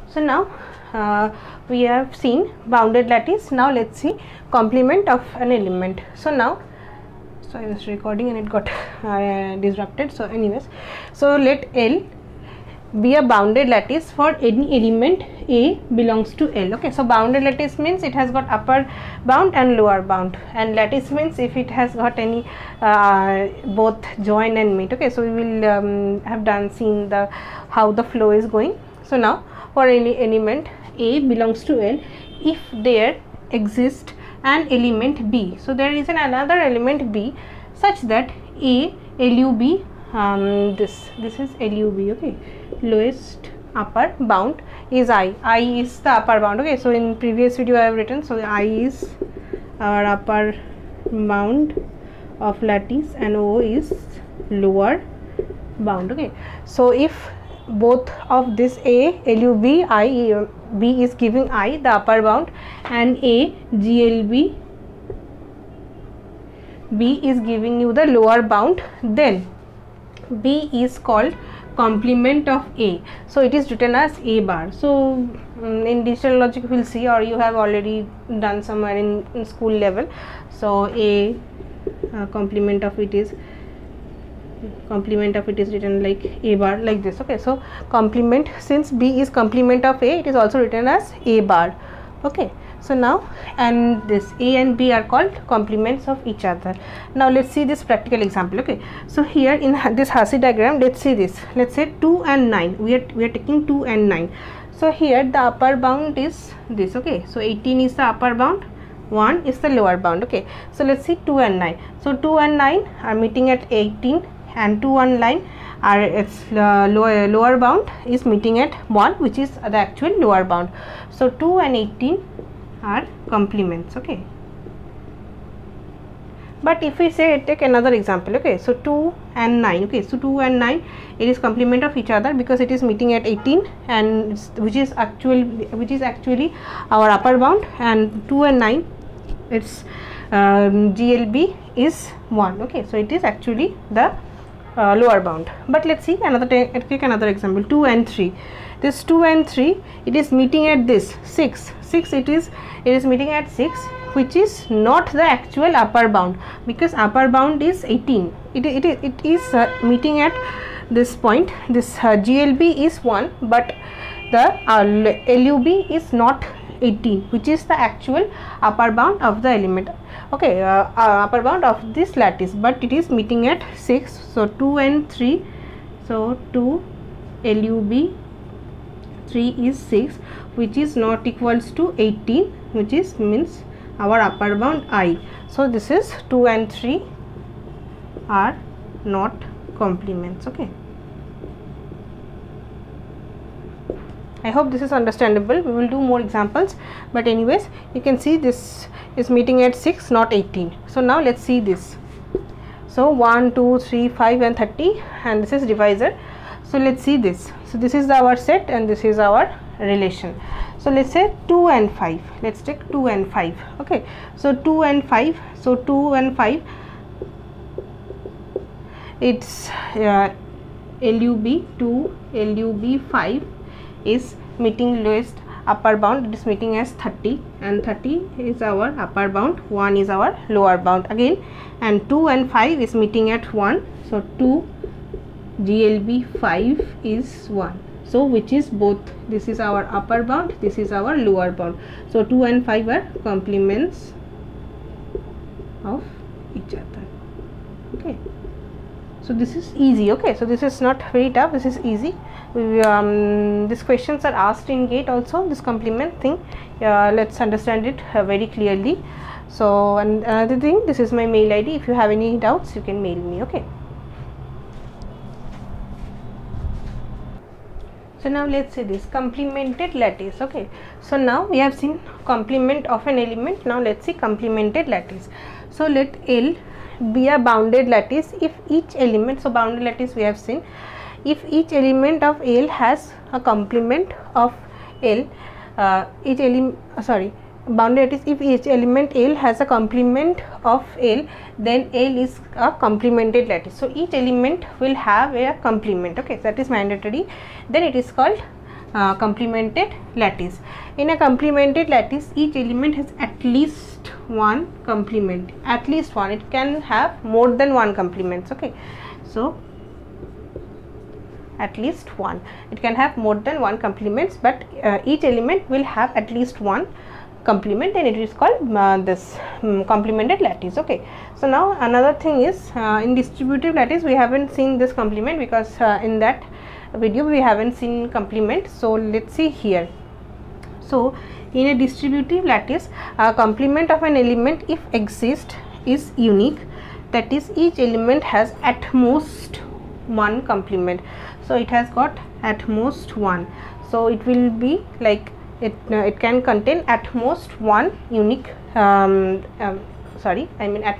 So now we have seen bounded lattice. Now let's see complement of an element. So now, so I was recording and it got disrupted. So anyways, so let L be a bounded lattice for any element A belongs to L. Okay, so bounded lattice means it has got upper bound and lower bound, and lattice means if it has got any both join and meet. Okay, so we will have seen the how the flow is going. So now for any element A belongs to L, if there exists an element B, so there is another element B such that A LUB, this is LUB. Okay, lowest upper bound is I is the upper bound. Okay, so in previous video I have written, so I is our upper bound of lattice and O is lower bound. Okay, so if both of this A LUB I B is giving I the upper bound and A GLB B is giving you the lower bound, then B is called complement of A. So it is written as A bar. So in digital logic we will see, or you have already done somewhere in school level. So A complement of it is written like A bar, like this. Okay, so complement, since B is complement of A, it is also written as A bar. Okay, so now, and this A and B are called complements of each other. Now let's see this practical example. Okay, so here in this Hasse diagram, let's see this. Let's say 2 and 9. We are taking 2 and 9. So here the upper bound is this. Okay, so 18 is the upper bound, 1 is the lower bound. Okay, so let's see 2 and 9. So 2 and 9 are meeting at 18, and 2 and 9 are its lower bound is meeting at 1, which is the actual lower bound. So 2 and 18 are complements. Okay, but if we say, take another example. Okay, so 2 and 9. Okay, so 2 and 9, it is complement of each other because it is meeting at 18, and which is actually our upper bound, and 2 and 9, its GLB is 1. Okay, so it is actually the lower bound. But let's see take another example. 2 and 3. This 2 and 3, it is meeting at this 6. It is meeting at 6, which is not the actual upper bound, because upper bound is 18. It is meeting at this point. This GLB is 1, but the LUB is not 18, which is the actual upper bound of the element. Okay, upper bound of this lattice, but it is meeting at 6. So 2 and 3, so 2 LUB 3 is 6, which is not equals to 18, which is means our upper bound I. So this is 2 and 3 are not complements. Okay, I hope this is understandable. We will do more examples, but anyways, you can see this is meeting at 6, not 18. So now let's see this. So 1 2 3 5 and 30, and this is divisor. So let's see this. So this is our set and this is our relation. So let's say 2 and 5. Let's take 2 and 5. Okay, so 2 and 5. So 2 and 5, it's LUB 2 LUB 5 is meeting lowest upper bound. It is meeting as 30, and 30 is our upper bound, 1 is our lower bound again, and 2 and 5 is meeting at 1. So 2 GLB 5 is 1. So which is both, this is our upper bound, this is our lower bound. So 2 and 5 are complements of each other. Okay, so this is easy. Okay, so this is not very tough, this is easy. These questions are asked in GATE also, this complement thing. Let's understand it very clearly. So, and another thing, this is my mail ID. If you have any doubts, you can mail me. Okay, so now let's say this complemented lattice. Okay, so now we have seen complement of an element. Now let's see complemented lattice. So let L be a bounded lattice if each element, so bounded lattice we have seen, if each element of L has a complement of L, bounded lattice, if each element L has a complement of L, then L is a complemented lattice. So each element will have a complement. Okay, so that is mandatory. Then it is called complemented lattice. In a complemented lattice, each element has at least one complement, at least one. It can have more than one complements. Okay, so at least one, it can have more than one complements, but each element will have at least one complement, and it is called this complemented lattice. Okay, so now another thing is, in distributive lattice we haven't seen this complement, because in that video we haven't seen complement. So let's see here. So in a distributive lattice, a complement of an element, if exist, is unique, that is each element has at most one complement. So it has got at most one, so it will be like it can contain at most one unique at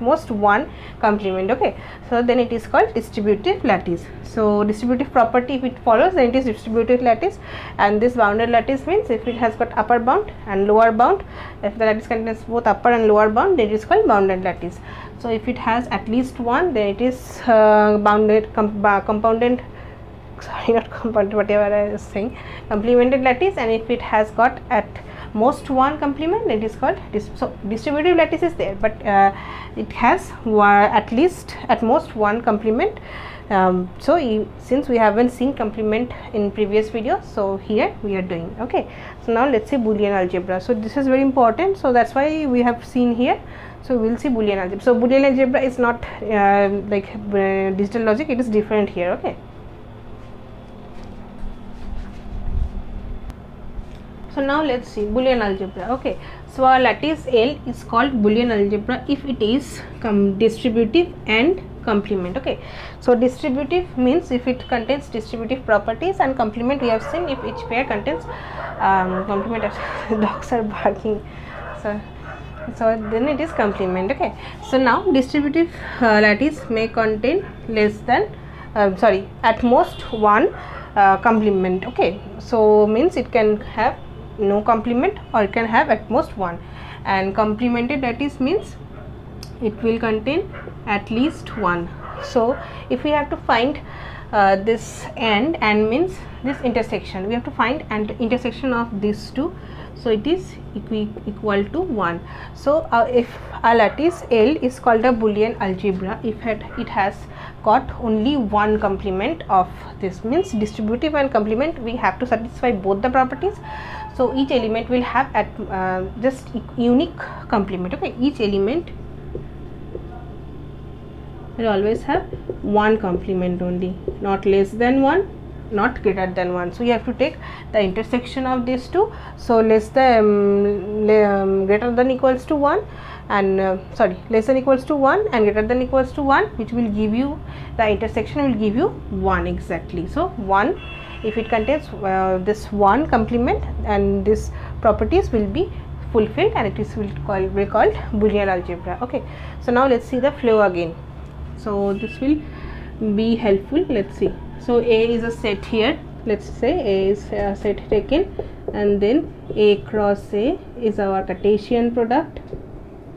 most one complement. Okay, so then it is called distributive lattice. So distributive property, if it follows, then it is distributive lattice. And this bounded lattice means if it has got upper bound and lower bound, if the lattice contains both upper and lower bound, then it is called bounded lattice. So if it has at least one, then it is bounded compounded, sorry, not compounded, whatever I was saying, complemented lattice. And if it has got at most one complement, it is called so distributive lattice is there, but it has at least at most one complement. Since we haven't seen complement in previous videos, so here we are doing. Okay, so now let's see Boolean algebra. So this is very important, so that's why we have seen here. So we will see Boolean algebra. So Boolean algebra is not like digital logic, it is different here. Okay, so now let's see Boolean algebra. Okay, so a lattice L is called Boolean algebra if it is distributive and complement. Okay, so distributive means if it contains distributive properties, and complement we have seen if each pair contains complement. Dogs are barking, so then it is complement. Okay, so now distributive lattice may contain less than at most one complement. Okay, so means it can have no complement or it can have at most one. And complemented lattice means it will contain at least one. So if we have to find this and means this intersection, we have to find and intersection of these two, so it is equal to 1. So if a lattice L is called a Boolean algebra if it has got only one complement of this, means distributive and complement we have to satisfy both the properties. So each element will have at just unique complement. Okay, each element will always have one complement only, not less than one, not greater than one. So you have to take the intersection of these two. So less than greater than equals to 1 and less than equals to 1 and greater than equals to 1, which will give you the intersection will give you 1 exactly. So 1, if it contains this one complement, and this properties will be fulfilled, and it is will be called Boolean algebra. Okay, so now let's see the flow again. So this will be helpful. Let's see. So A is a set here. Let's say A is a set taken, and then A cross A is our Cartesian product.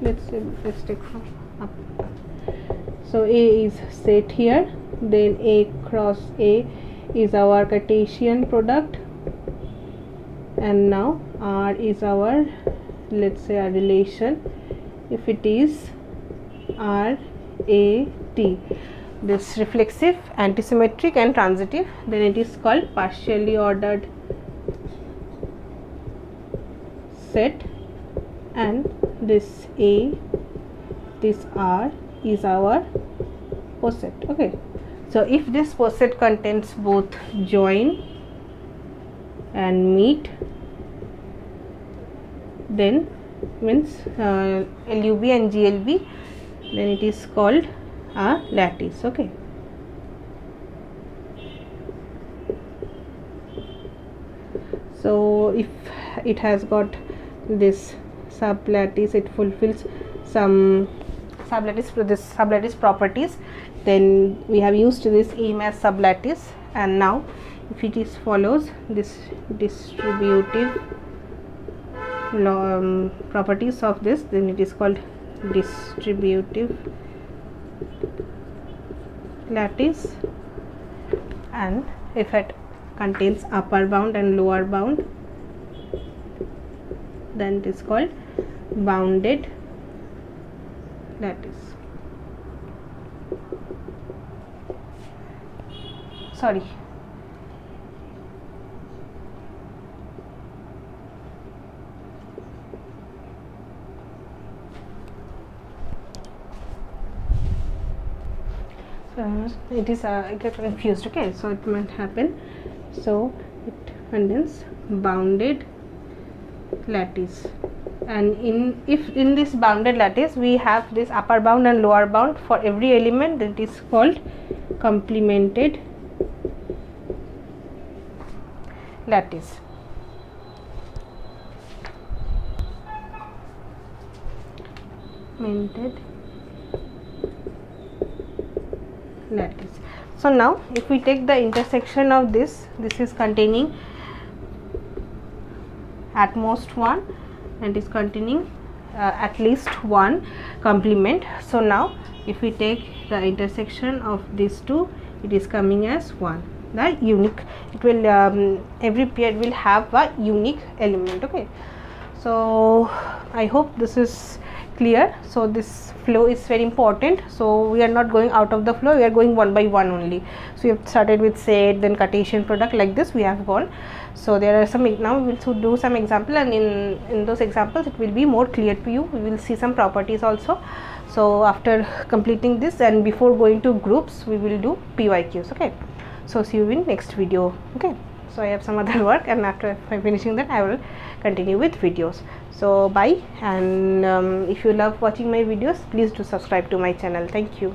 Let's take from up. So A is set here, then A cross A is our Cartesian product, and now R is our, let's say, our relation. If it is R A T, this reflexive, antisymmetric and transitive, then it is called partially ordered set, and this A, this R is our poset. Okay, so if this poset contains both join and meet, then means LUB and GLB, then it is called a lattice. Okay, so if it has got this sublattice, it fulfills some sublattice properties, then we have used this AIM as sublattice. And now if it is follows this distributive properties of this, then it is called distributive lattice. And if it contains upper bound and lower bound, then it is called bounded lattice. Sorry, it is I get confused. Okay, so it might happen. So it contains bounded lattice, and if in this bounded lattice we have this upper bound and lower bound for every element, that is called complemented lattice. Lattice. So now if we take the intersection of this is containing at most one and is containing at least one complement. So now if we take the intersection of these two, it is coming as 1. The unique, it will every pair will have a unique element. Okay, so I hope this is clear. So this flow is very important. So we are not going out of the flow, we are going one by one only. So we have started with set, then Cartesian product, like this we have gone. So there are some, now we will do some example, and in those examples it will be more clear to you. We will see some properties also. So after completing this and before going to groups, we will do PYQs. Okay, so see you in next video. Okay, so I have some other work, and after finishing that I will continue with videos. So bye, and if you love watching my videos, please do subscribe to my channel. Thank you.